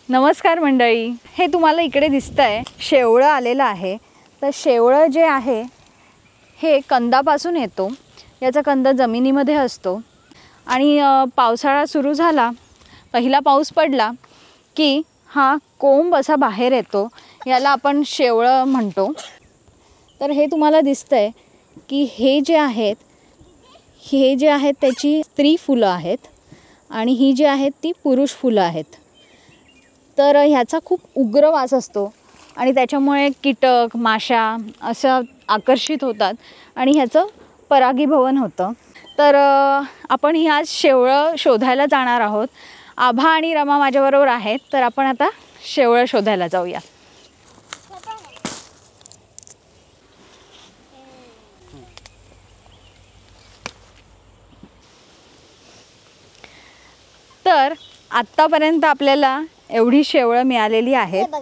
नमस्कार मंडळी, हे तुम्हाला इकडे दिसतंय शेवळं आलेलं आहे. तर शेवळं जे आहे हे कंदापासून येतो. याचा कंद जमिनीमध्ये असतो आणि पावसाळा सुरू झाला, पहिला पाऊस पडला की हा कोंब असा बाहेर येतो. याला आपण शेवळं म्हणतो. तर हे तुम्हाला दिसतंय की हे जे आहेत त्याची स्त्री फुलं आहेत आणि ही जी आहेत ती पुरुष फुलं आहेत. तर ह्याचा खूप उग्र वास असतो आणि त्याच्यामुळे कीटक माशा असं आकर्षित होतात आणि ह्याचं परागीभवन होतं. तर आपण ही आज शेवळं शोधायला जाणार आहोत. आभा आणि रमा माझ्याबरोबर आहेत. तर आपण आता शेवळं शोधायला जाऊया. तर आत्तापर्यंत आपल्याला एवढी शेवळं मिळालेली आहेत.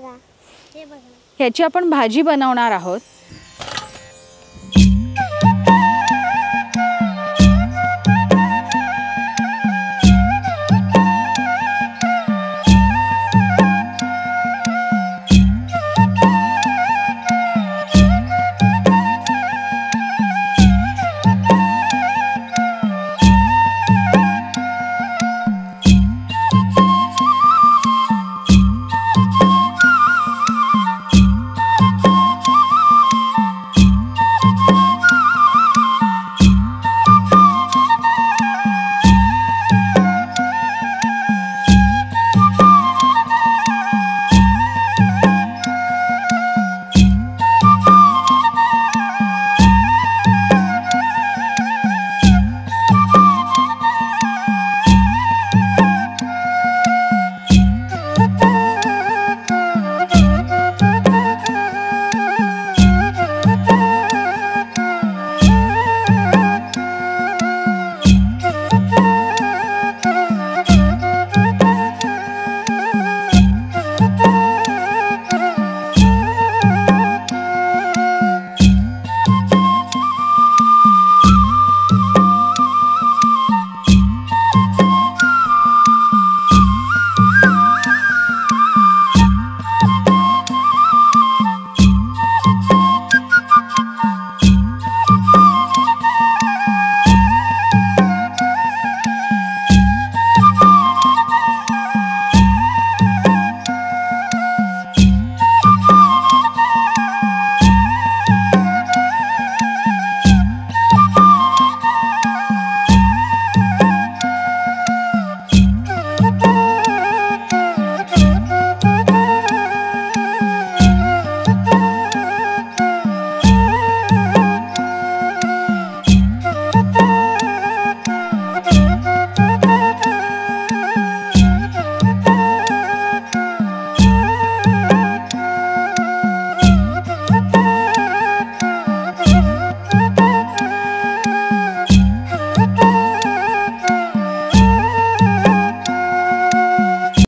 ह्याची आपण भाजी बनवणार आहोत.